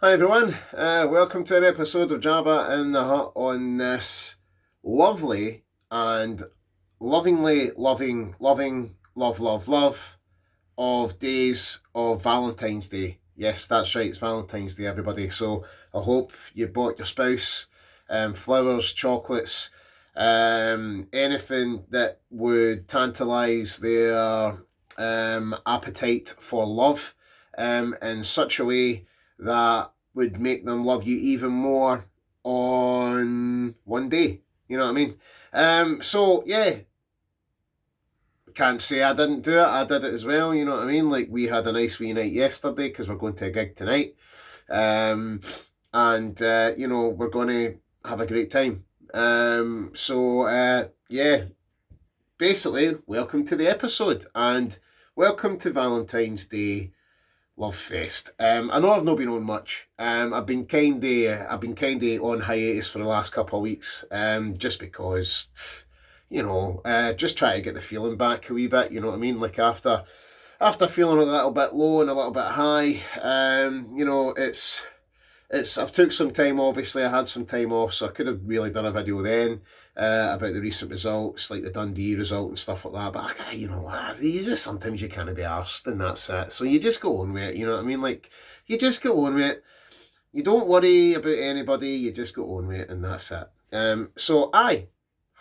Hi everyone, welcome to an episode of Jabba in the Hut on this lovely and lovingly love of days of Valentine's Day. Yes, that's right, it's Valentine's Day, everybody. So I hope you bought your spouse flowers, chocolates, anything that would tantalise their appetite for love in such a way that would make them love you even more on one day. You know what I mean? So yeah, can't say I didn't do it. I did it as well. You know what I mean? Like we had a nice wee night yesterday because we're going to a gig tonight, um, and we're going to have a great time. Yeah, basically, welcome to the episode and welcome to Valentine's Day Love Fest. I know I've not been on much. I've been kinda on hiatus for the last couple of weeks. Just because, just try to get the feeling back a wee bit. You know what I mean? Like after feeling a little bit low and a little bit high. It's I've took some time. Obviously, I had some time off, so I could have really done a video then about the recent results, like the Dundee result and stuff like that. But you just sometimes you can't be arsed, and that's it. So you just go on with it. You know what I mean? Like you just go on with it. You don't worry about anybody. You just go on with it, and that's it.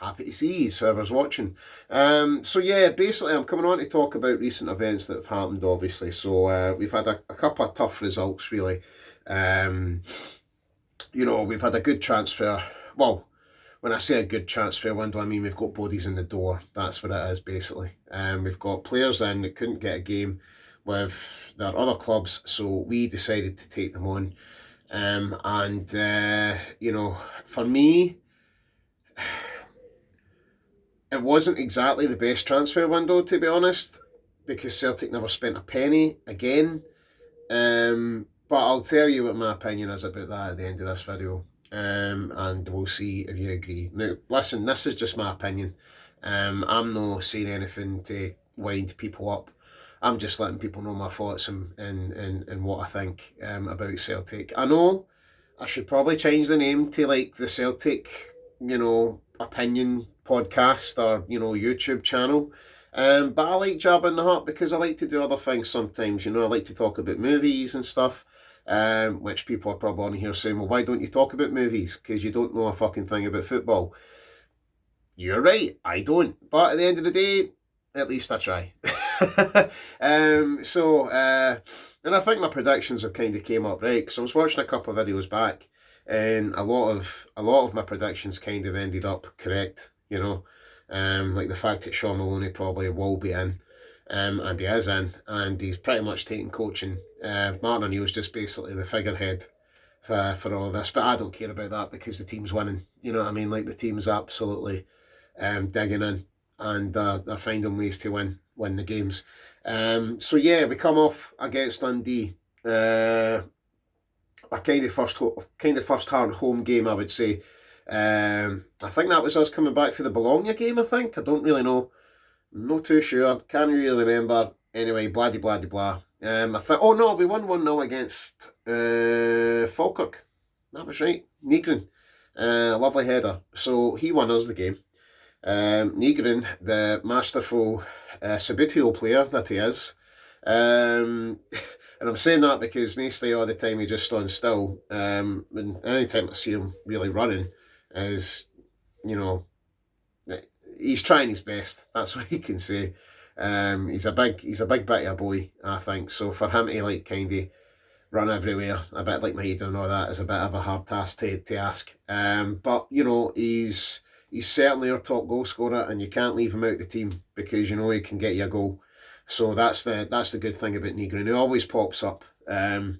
Happy to see you, whoever's watching. So yeah, basically, I'm coming on to talk about recent events that have happened. Obviously, so we've had a couple of tough results, really. Um, we've had a good transfer. Well, when I say a good transfer window, I mean we've got bodies in the door. That's what it is, basically. We've got players in that couldn't get a game with their other clubs, so we decided to take them on. For me, it wasn't exactly the best transfer window, to be honest, because Celtic never spent a penny again. But I'll tell you what my opinion is about that at the end of this video. And we'll see if you agree. Now, listen, this is just my opinion. I'm not saying anything to wind people up. I'm just letting people know my thoughts and what I think about Celtic. I know I should probably change the name to like the Celtic, opinion podcast or, YouTube channel. But I like Jab in the Hut because I like to do other things sometimes. I like to talk about movies and stuff. Which people are probably on here saying, well, why don't you talk about movies? Because you don't know a fucking thing about football. You're right, I don't. But at the end of the day, at least I try. And I think my predictions have kind of came up right because I was watching a couple of videos back, and a lot of my predictions kind of ended up correct. Like the fact that Sean Maloney probably will be in, and he is in, and he's pretty much taking coaching. Martin O'Neill's just basically the figurehead for all of this, but I don't care about that because the team's winning. You know what I mean? Like the team's absolutely digging in, and they're finding ways to win the games. So yeah, we come off against Dundee. A kind of first hard home game, I would say. I think that was us coming back for the Bologna game. I think I don't really know. I'm not too sure. Can't really remember. Anyway, blah de blah de blah. I think. Oh no, we won 1-0 against Falkirk. That was right. Negrin, lovely header. So he won us the game. Negrin, the masterful Sabitio player that he is. And I'm saying that because mostly all the time he just stands still. And any time I see him really running, is he's trying his best. That's what he can say. He's a big bit of a boy, I think. So for him to like kind of run everywhere, a bit like Maida and all that, is a bit of a hard task to ask. But he's certainly our top goal scorer, and you can't leave him out of the team because he can get you a goal. So that's the good thing about Negrin. He always pops up. I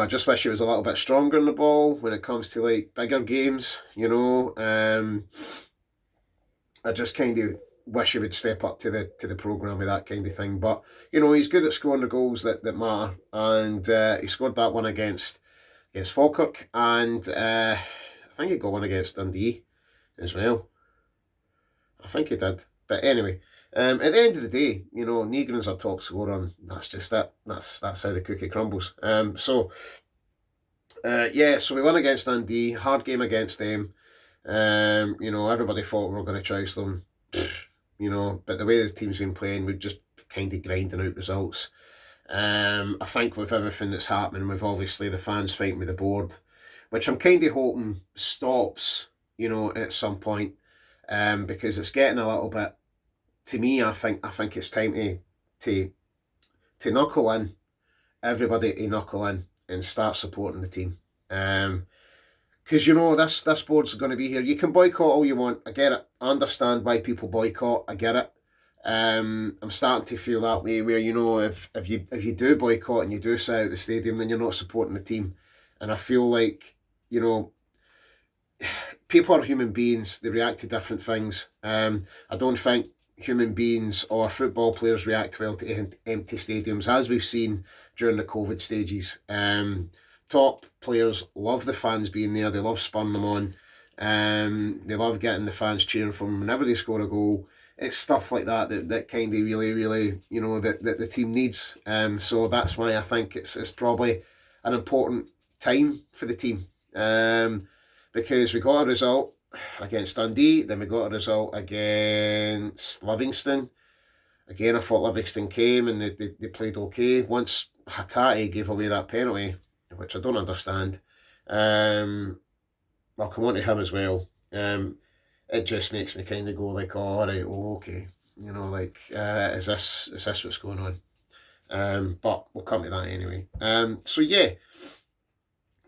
just wish he was a little bit stronger in the ball when it comes to like bigger games. I just kind of wish he would step up to the programme with that kind of thing. But he's good at scoring the goals that matter, and he scored that one against Falkirk, and I think he got one against Dundee as well. I think he did. But anyway, At the end of the day, Negron's our top scorer, and that's just it. That's how the cookie crumbles. So we won against Dundee, hard game against them. Everybody thought we were going to trounce them, but the way the team's been playing, we're just kind of grinding out results. I think with everything that's happening, with obviously the fans fighting with the board, which I'm kind of hoping stops, at some point, because it's getting a little bit. To me, I think it's time to knuckle in, everybody to knuckle in and start supporting the team. Because this board's going to be here. You can boycott all you want. I get it. I understand why people boycott. I get it. I'm starting to feel that way where if you do boycott and you do sit out the stadium, then you're not supporting the team. And I feel like people are human beings. They react to different things. I don't think human beings or football players react well to empty stadiums, as we've seen during the COVID stages. Top players love the fans being there. They love spurring them on. They love getting the fans cheering for them whenever they score a goal. It's stuff like that kind of really, really, that the team needs. So that's why I think it's probably an important time for the team. Because we got a result against Dundee, then we got a result against Livingston. Again, I thought Livingston came and they played okay. Once Hatate gave away that penalty, which I don't understand, I'll come on to him as well. It just makes me kind of go like, oh, all right, okay. Is this what's going on? But we'll come to that anyway.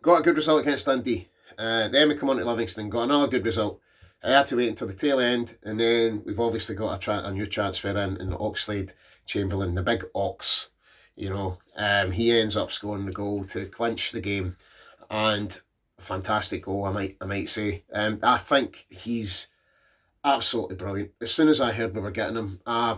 Got a good result against Dundee. Then we come on to Livingston, got another good result. I had to wait until the tail end, and then we've obviously got a new transfer in Oxlade Chamberlain, the big Ox. He ends up scoring the goal to clinch the game, and a fantastic goal, I might say. I think he's absolutely brilliant. As soon as I heard we were getting him, I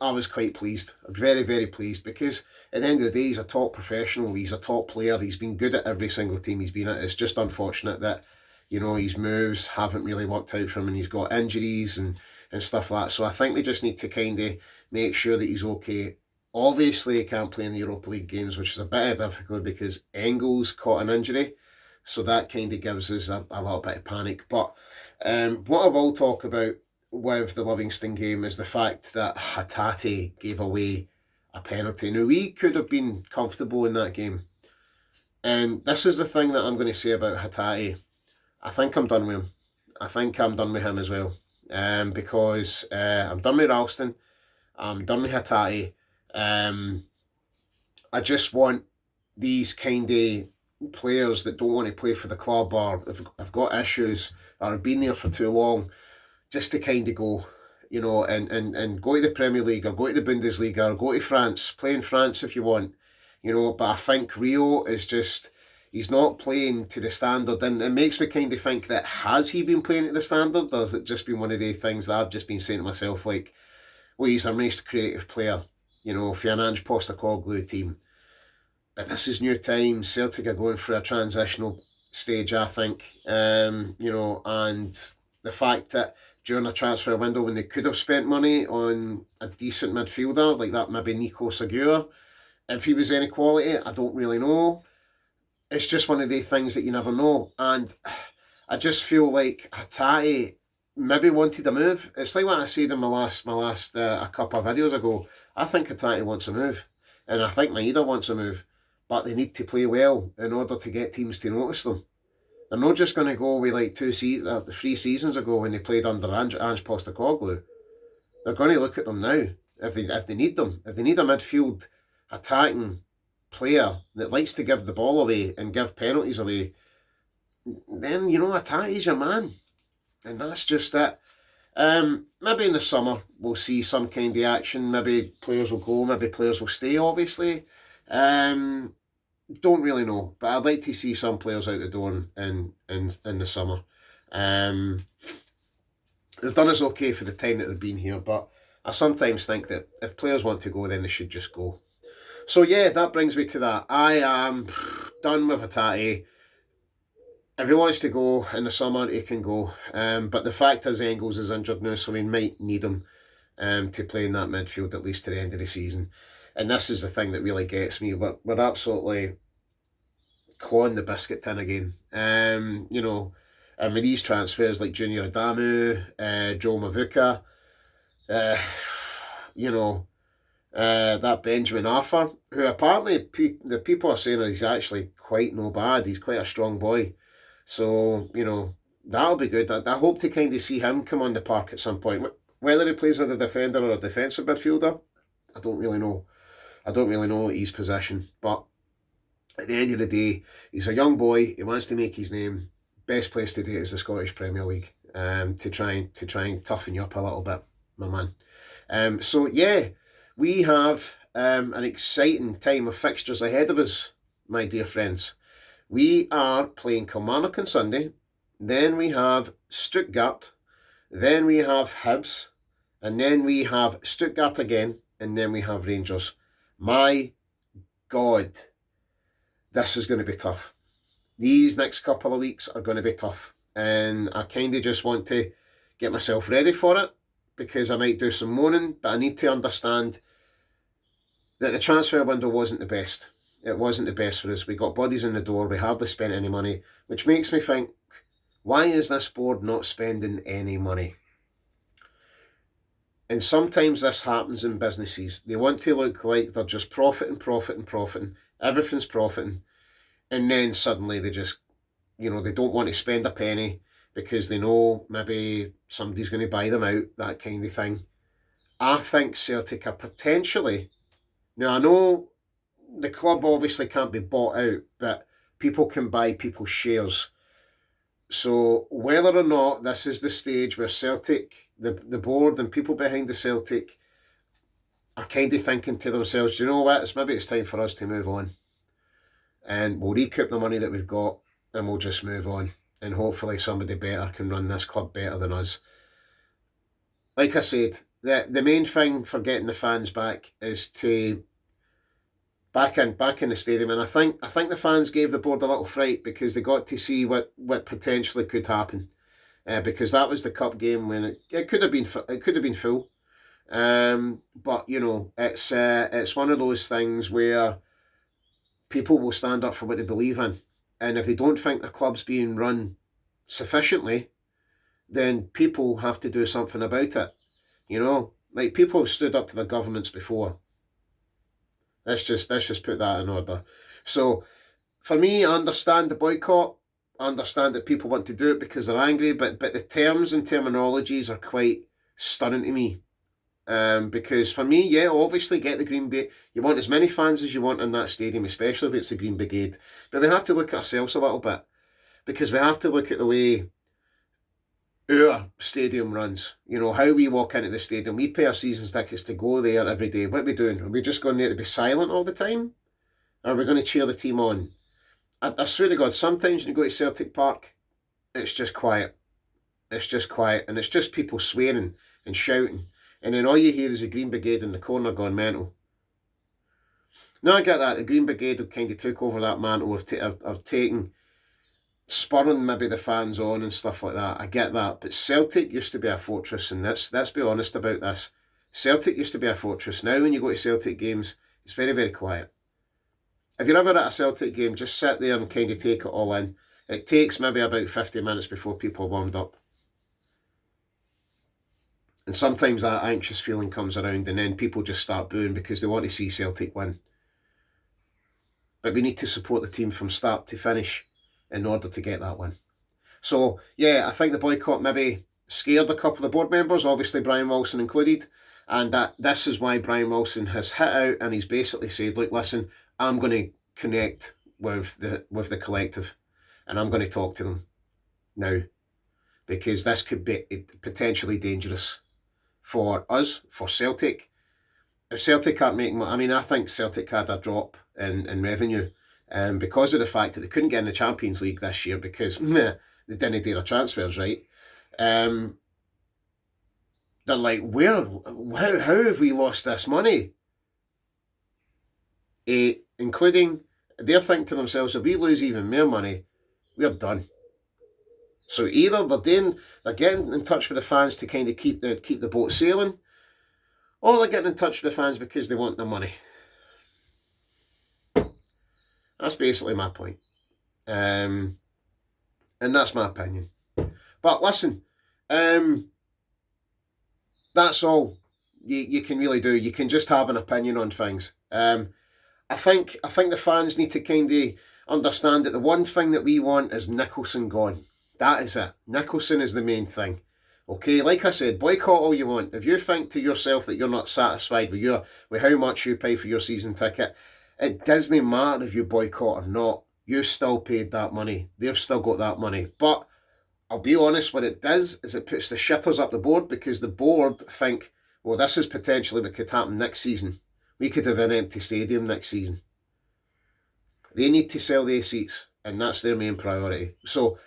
was quite pleased. Very, very pleased, because at the end of the day, he's a top professional. He's a top player. He's been good at every single team he's been at. It's just unfortunate that, his moves haven't really worked out for him, and he's got injuries and stuff like that. So I think we just need to kind of make sure that he's okay. Obviously, he can't play in the Europa League games, which is a bit difficult because Engels caught an injury. So that kind of gives us a little bit of panic. But what I will talk about with the Livingston game is the fact that Hatate gave away a penalty. Now, we could have been comfortable in that game. And this is the thing that I'm going to say about Hatate. I think I'm done with him. I think I'm done with him as well. Because I'm done with Ralston. I'm done with Hatate. I just want these kind of players that don't want to play for the club, or have got issues, or have been there for too long, just to kind of go, and go to the Premier League, or go to the Bundesliga, or go to France, play in France if you want, but I think Rio is just, he's not playing to the standard, and it makes me kind of think that, has he been playing to the standard, or has it just been one of the things that I've just been saying to myself, like, well, he's a nice creative player, for an Ange Postecoglou team. But this is new times. Celtic are going through a transitional stage, I think. And the fact that during a transfer window, when they could have spent money on a decent midfielder, like that maybe Nico Segura, if he was any quality, I don't really know. It's just one of the things that you never know. And I just feel like Hatate maybe wanted a move. It's like what I said in my last a couple of videos ago. I think Hatate wants a move. And I think Maeda wants a move. But they need to play well in order to get teams to notice them. They're not just going to go away like 3 seasons ago when they played under Ange Postecoglou. They're going to look at them now if they need them. If they need a midfield attacking player that likes to give the ball away and give penalties away, then Hatate's your man, and that's just it. Maybe in the summer we'll see some kind of action. Maybe players will go. Maybe players will stay. Obviously. Don't really know, but I'd like to see some players out the door in the summer. They've done us okay for the time that they've been here, but I sometimes think that if players want to go, then they should just go. So yeah, that brings me to that. I am done with Hatate. If he wants to go in the summer, he can go. But the fact is Engels is injured now, so we might need him. to play in that midfield at least to the end of the season. And this is the thing that really gets me. We're absolutely clawing the biscuit tin again. And with these transfers like Junior Adamu, Joe Mavuka, that Benjamin Arthur, who apparently the people are saying he's actually quite no bad. He's quite a strong boy. So, that'll be good. I hope to kind of see him come on the park at some point. Whether he plays as a defender or a defensive midfielder, I don't really know. I don't really know his position. But at the end of the day, he's a young boy. He wants to make his name. Best place to do it is the Scottish Premier League. To try and toughen you up a little bit, my man. So yeah, we have an exciting time of fixtures ahead of us, my dear friends. We are playing Kilmarnock on Sunday. Then we have Stuttgart. Then we have Hibs. And then we have Stuttgart again. And then we have Rangers. My God, this is going to be tough. These next couple of weeks are going to be tough. And I kind of just want to get myself ready for it, because I might do some moaning, but I need to understand that the transfer window wasn't the best. It wasn't the best for us. We got bodies in the door. We hardly spent any money, which makes me think, why is this board not spending any money? And sometimes this happens in businesses. They want to look like they're just profiting. Everything's profiting. And then suddenly they just, they don't want to spend a penny because they know maybe somebody's going to buy them out, that kind of thing. I think Celtic are potentially... Now, I know the club obviously can't be bought out, but people can buy people's shares. So whether or not this is the stage where Celtic, the board and people behind the Celtic are kind of thinking to themselves, do you know what, maybe it's time for us to move on. And we'll recoup the money that we've got and we'll just move on. And hopefully somebody better can run this club better than us. Like I said, the main thing for getting the fans back is to back in the stadium. And I think the fans gave the board a little fright because they got to see what potentially could happen. Because that was the cup game when it could have been full. But it's one of those things where people will stand up for what they believe in. And if they don't think their club's being run sufficiently, then people have to do something about it. Like people have stood up to their governments before. Let's just put that in order. So for me, I understand the boycott. I understand that people want to do it because they're angry, but the terms and terminologies are quite stunning to me. Because for me, yeah, obviously get the Green Bay. You want as many fans as you want in that stadium, especially if it's the Green Brigade. But we have to look at ourselves a little bit, because we have to look at the way our stadium runs. How we walk into the stadium. We pay our season tickets to go there every day. What are we doing? Are we just going there to be silent all the time? Or are we going to cheer the team on? I swear to God, sometimes when you go to Celtic Park, it's just quiet. It's just quiet, and it's just people swearing and shouting. And then all you hear is the Green Brigade in the corner going mental. Now I get that. The Green Brigade have kind of took over that mantle of taking, spurring maybe the fans on and stuff like that. I get that. But Celtic used to be a fortress, and let's be honest about this. Celtic used to be a fortress. Now when you go to Celtic games, it's very, very quiet. If you're ever at a Celtic game, just sit there and kind of take it all in. It takes maybe about 50 minutes before people are warmed up. And sometimes that anxious feeling comes around and then people just start booing because they want to see Celtic win. But we need to support the team from start to finish in order to get that win. So, yeah, I think the boycott maybe scared a couple of board members, obviously Brian Wilson included, and that this is why Brian Wilson has hit out and he's basically said, look, listen, I'm going to connect with the collective and I'm going to talk to them now, because this could be potentially dangerous for us, for Celtic. If Celtic aren't making money, I think Celtic had a drop in revenue because of the fact that they couldn't get in the Champions League this year because they didn't do their transfers right. They're like, how have we lost this money? Including, they're thinking to themselves, if we lose even more money, we're done. So either they're getting in touch with the fans to kind of keep the boat sailing, Or they're getting in touch with the fans because they want the money. That's basically my point. And that's my opinion. But listen, that's all you can really do. You can just have an opinion on things. I think the fans need to kind of understand that the one thing that we want is Nicholson gone. That is it. Nicholson is the main thing. Okay, like I said, boycott all you want. If you think to yourself that you're not satisfied with how much you pay for your season ticket, it doesn't matter if you boycott or not. You've still paid that money. They've still got that money. But I'll be honest, what it does is it puts the shitters up the board, because the board think, well, this is potentially what could happen next season. We could have an empty stadium next season. They need to sell their seats, and that's their main priority. So,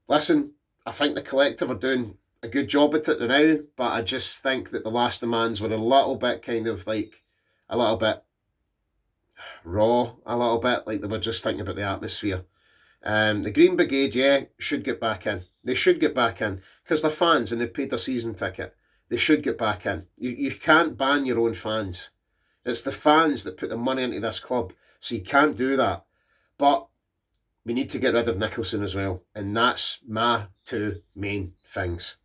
listen, I think the collective are doing a good job at it now, but I just think that the last demands were a little bit a little bit raw, a little bit like they were just thinking about the atmosphere. The Green Brigade, yeah, should get back in. They should get back in because they're fans and they've paid their season ticket. They should get back in. You can't ban your own fans. It's the fans that put the money into this club, so you can't do that. But we need to get rid of Nicholson as well, and that's my two main things.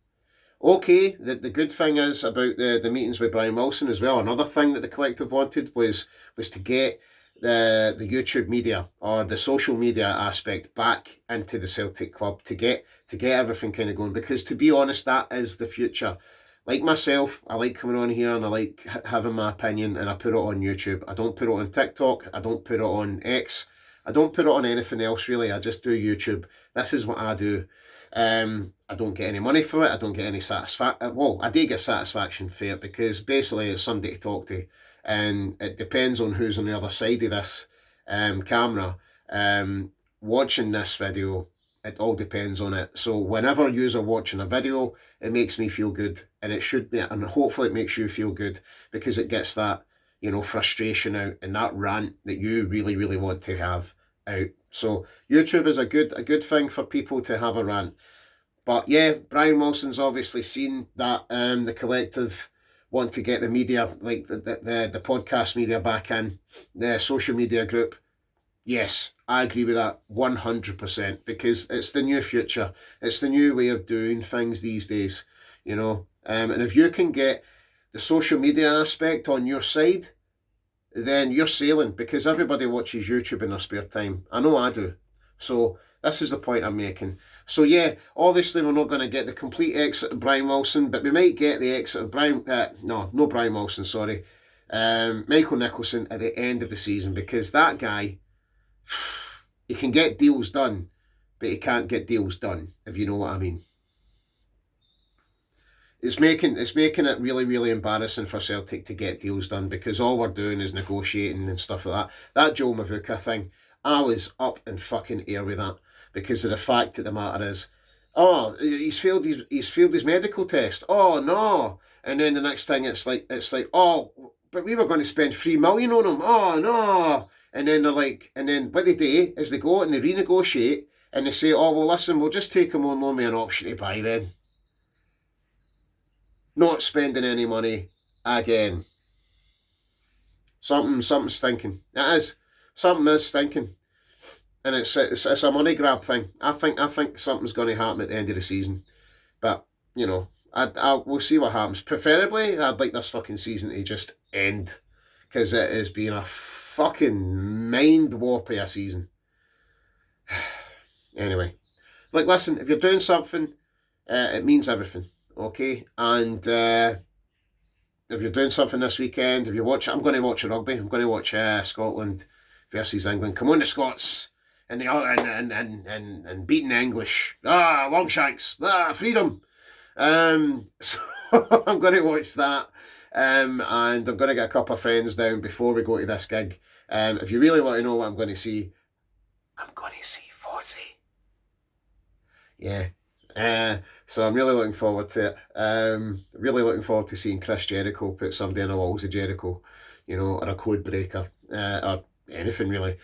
Okay, the good thing is about the meetings with Brian Wilson as well. Another thing that the collective wanted was to get the YouTube media or the social media aspect back into the Celtic club to get everything kind of going, because to be honest, that is the future. Like myself, I like coming on here and I like having my opinion, and I put it on YouTube. I don't put it on TikTok, I don't put it on X, I don't put it on anything else really. I just do YouTube. This is what I do. I don't get any money for it. I don't get any satisfaction. Well, I do get satisfaction for it because basically it's somebody to talk to, and it depends on who's on the other side of this camera watching this video. It all depends on it. So whenever you are watching a video, it makes me feel good, and it should be, and hopefully it makes you feel good, because it gets that, frustration out and that rant that you really, really want to have out. So YouTube is a good thing for people to have a rant. But yeah, Brian Wilson's obviously seen that the collective want to get the media, like the podcast media, back in, the social media group. Yes, I agree with that 100%, because it's the new future. It's the new way of doing things these days, and if you can get the social media aspect on your side, then you're sailing, because everybody watches YouTube in their spare time. I know I do. So this is the point I'm making. So yeah, obviously we're not going to get the complete exit of Brian Wilson, but we might get the exit of Brian Wilson, sorry. Michael Nicholson at the end of the season, because that guy, he can get deals done, but he can't get deals done, if you know what I mean. It's making it really, really embarrassing for Celtic to get deals done, because all we're doing is negotiating and stuff like that. That Joe Mavuka thing, I was up in fucking air with that, because of the fact of the matter is, oh, he's failed his medical test. Oh no! And then the next thing it's like, oh, but we were going to spend $3 million on him. Oh no! And then they're like, and then what they do is they go and they renegotiate and they say, oh well, listen, we'll just take him on loan with an option to buy then. Not spending any money again. Something's stinking. It is. Something is stinking. And it's a money grab thing. I think something's going to happen at the end of the season. But, we'll see what happens. Preferably, I'd like this fucking season to just end, because it has been a fucking mind warp of a season. Anyway. Like, listen, if you're doing something, it means everything. Okay? And if you're doing something this weekend, I'm going to watch rugby. I'm going to watch Scotland versus England. Come on, the Scots! And beating the English. Longshanks. Freedom. So I'm going to watch that. And I'm going to get a couple of friends down before we go to this gig. If you really want to know what I'm going to see, I'm going to see Fozzy. Yeah. So I'm really looking forward to it. Really looking forward to seeing Chris Jericho put somebody in the walls of Jericho, or a code breaker, or anything really.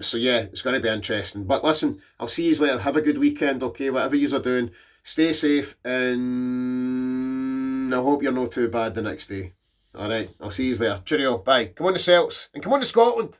So yeah, it's going to be interesting. But listen, I'll see you later. Have a good weekend, okay? Whatever you are doing, stay safe, and I hope you're not too bad the next day. Alright, I'll see you later. Cheerio, bye. Come on to Celts, and come on to Scotland.